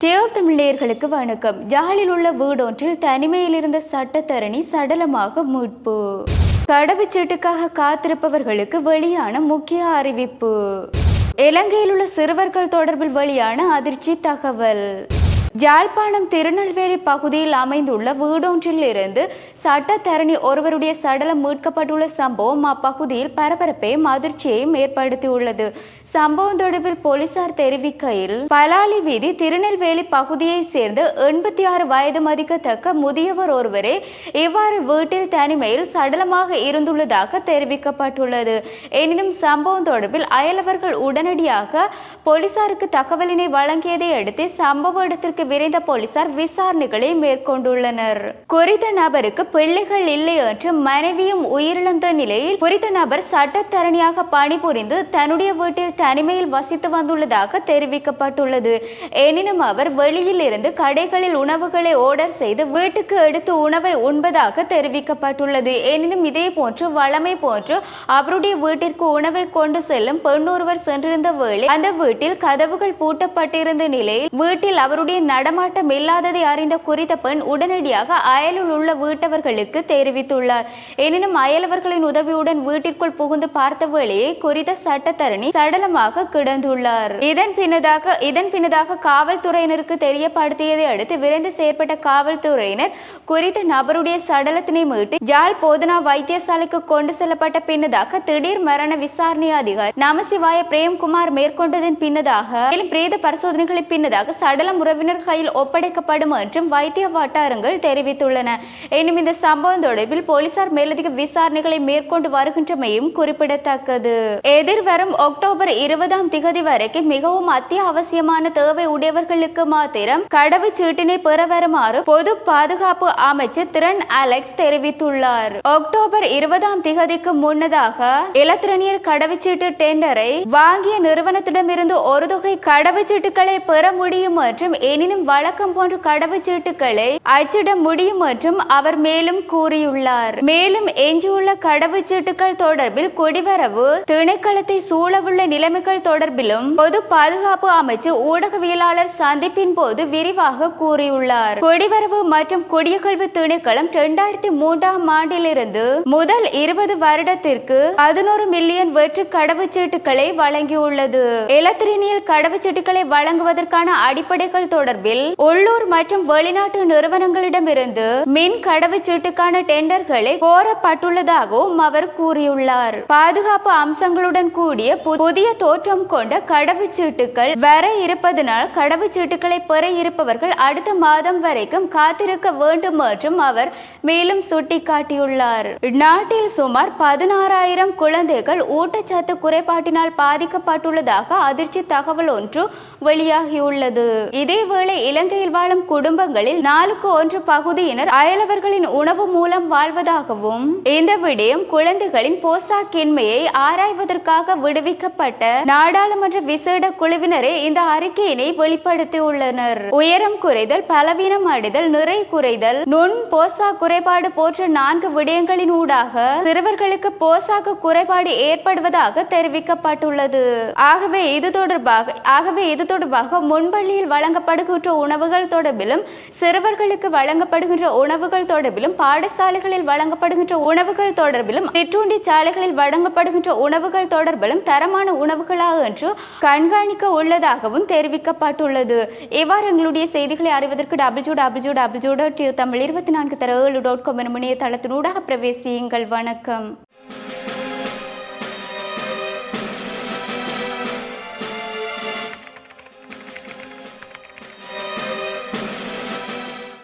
தமிழர்களுக்கு வணக்கம். யாழில் உள்ள வீடொன்றில் தனிமையில் இருந்த சட்டத்தரணி சடலமாக மீட்பு. கடவுச்சீட்டுக்காக காத்திருப்பவர்களுக்கு வெளியான முக்கிய அறிவிப்பு. இலங்கையில் உள்ள சிறுவர்கள் தொடர்பில் வெளியான அதிர்ச்சி தகவல். யாழ்ப்பாணம் திருநெல்வேலி பகுதியில் அமைந்துள்ள வீடொன்றில் இருந்து சட்டத்தரணி ஒருவருடைய சடலம் மீட்கப்பட்டுள்ள சம்பவம் அப்பகுதியில் பரபரப்பையும் அதிர்ச்சியையும் ஏற்படுத்தியுள்ளது. சம்பவம் தொடர்பில் போலீசார் தெரிவிக்கையில், பலாலி வீதி திருநெல்வேலி பகுதியை சேர்ந்த 86 வயது மதிக்கத்தக்க முதியவர் ஒருவரே இவ்வாறு வீட்டில் தனிமையில் சடலமாக இருந்துள்ளதாக தெரிவிக்கப்பட்டுள்ளது. எனினும் சம்பவம் தொடர்பில் அயலவர்கள் உடனடியாக போலீசாருக்கு தகவலினை வழங்கியதை அடுத்து சம்பவ இடத்திற்கு விரைந்த போலீசார் விசாரணைகளை மேற்கொண்டுள்ளனர். குறித்த நபருக்கு பிள்ளைகள் இல்லை என்று மனைவியும் உயிரிழந்த நிலையில் குறித்த நபர் சட்டத்தரணியாக பணிபுரிந்து தன்னுடைய வீட்டில் தனிமையில் வசித்து வந்துள்ளதாக தெரிவிக்கப்பட்டுள்ளது. எனினும் அவர் வெளியில் இருந்து கடைகளில் உணவுகளை ஆர்டர் செய்து வீட்டுக்கு எடுத்து உணவை உண்பதாக தெரிவிக்கப்பட்டுள்ளது. எனினும் இதே போன்று வளமை போன்று அவருடைய வீட்டிற்கு உணவை கொண்டு செல்லும் பெண் ஒருவர் சென்றிருந்த வேளை அந்த வீட்டில் கதவுகள் பூட்டப்பட்டிருந்த நிலையில் வீட்டில் அவருடைய நடமாட்டம் இல்லாததை அறிந்த குறித்த பெண் உடனடியாக அயலில் உள்ள வீட்டவர்களுக்கு தெரிவித்துள்ளார். எனினும் அயலவர்களின் உதவியுடன் வீட்டிற்குள் புகுந்து பார்த்த வேளையே குறித்த சட்டத்தரணி சடலமாக கிடந்துள்ளார். இதன் பின்னதாக காவல்துறையினருக்கு தெரியப்படுத்தியதை அடுத்து விரைந்து செயற்பட்ட காவல்துறையினர் குறித்த நபருடைய சடலத்தினை மீட்டு யாழ் போதனா வைத்தியசாலைக்கு கொண்டு செல்லப்பட்ட பின்னதாக திடீர் மரண விசாரணை அதிகாரி நமசிவாய பிரேம்குமார் மேற்கொண்டதன் பின்னதாக மேலும் பிரேத பரிசோதனைகளின் பின்னதாக சடலம் உறவினர் கையில் ஒப்படைக்கப்படும் என்றும் வைத்திய வட்டாரங்கள் தெரிவித்துள்ளன. எனினும் இந்த சம்பவம் தொடர்பில் போலீசார் மேலதிக விசாரணைகளை மேற்கொண்டு வருகின்றமையும் குறிப்பிடத்தக்கது. எதிர்வரும் அக்டோபர் 20 வரைக்கும் மிகவும் அத்தியாவசியமான தேவை உடையவர்களுக்கு மாத்திரம் கடவுச்சீட்டினை பெற வருமாறு பொது பாதுகாப்பு அமைச்சர் திறன் அலெக்ஸ் தெரிவித்துள்ளார். அக்டோபர் 20 முன்னதாக இலத்திரனியர் கடவுச்சீட்டு டெண்டரை வாங்கிய நிறுவனத்திடமிருந்து ஒரு தொகை கடவுச்சீட்டுகளை பெற முடியும் என்றும் எனினும் வழக்கம் போன்ற கடவுச்சீட்டுகளை அச்சிட முடியும் என்றும் அவர் மேலும் கூறியுள்ளார். மேலும் எஞ்சியுள்ள கடவுச்சீட்டுகள் தொடர்பில் குடிவரவு திணைக்களத்தை சூழவுள்ள நிலைமைகள் தொடர்பிலும் பொது பாதுகாப்பு அமைச்சு ஊடகவியலாளர் சந்திப்பின் போது விரிவாக கூறியுள்ளார். குடிவரவு மற்றும் குடியகழ்வு திணைக்களம் 2003 ஆண்டிலிருந்து முதல் 20 வருடத்திற்கு 11 மில்லியன் வெற்று கடவுச்சீட்டுகளை வழங்கியுள்ளது. இலத்திரனியல் கடவுச்சீட்டுகளை வழங்குவதற்கான அடிப்படைகள் தொடர்பில் உள்ளூர் மற்றும் வெளிநாட்டு நிறுவனங்களிடமிருந்து மின் கடவுச்சீட்டுக்கான டெண்டர்களை கோரப்பட்டுள்ளதாகவும் அவர் கூறியுள்ளார். பாதுகாப்பு அம்சங்களுடன் கூடிய புதிய தோற்றம் கொண்ட கடவுச்சீட்டுகள் வர இருப்பதனால் கடவுச்சீட்டுகளை பெற இருப்பவர்கள் அடுத்த மாதம் வரைக்கும் காத்திருக்க வேண்டும் என்றும் அவர் மேலும் சுட்டிக்காட்டியுள்ளார். நாட்டில் சுமார் 16,000 குழந்தைகள் ஊட்டச்சத்து குறைபாட்டினால் பாதிக்கப்பட்டுள்ளதாக அதிர்ச்சி தகவல் ஒன்று வெளியாகியுள்ளது. இதேவேளை இலங்கையில் வாழும் குடும்பங்களில் 4-1 பகுதியினர் அயலவர்களின் உணவு மூலம் வாழ்வதாகவும் இந்த விடயம் குழந்தைகளின் போசாக்கின்மையை ஆராய்வதற்காக விடுவிக்கப்பட்ட நாடாளுமன்ற விசேட குழுவினரே இந்த அறிக்கையினை வெளிப்படுத்தியுள்ளனர். உயரம் குறைதல், பலவீனம் அடைதல், நிறை குறைதல், நுண் போசா குறைபாடு போன்ற 4 விடயங்களின் ஊடாக சிறுவர்களுக்கு போசாக்கு குறைபாடு ஏற்படுவதாக தெரிவிக்கப்பட்டுள்ளது. ஆகவே இது தொடர்பாக முன்பள்ளியில் வழங்கப்படுகின்ற உணவுகள் தொடர்பிலும் சிறுவர்களுக்கு வழங்கப்படுகின்ற உணவுகள் தொடர்பிலும் பாடசாலைகளில் வழங்கப்படுகின்ற உணவுகள் தொடர்பிலும் சிற்றுண்டி சாலைகளில் வழங்கப்படுகின்ற உணவுகள் தொடர்பிலும் தரமான உணவுகளா என்று கண்காணிக்க உள்ளதாகவும் தெரிவிக்கப்பட்டுள்ளது. இவ்வாறு எங்களுடைய செய்திகளை அறிவதற்கு www.tamil24.com எனும் இணையதளத்தினூடாக பிரவேசியுங்கள். வணக்கம்.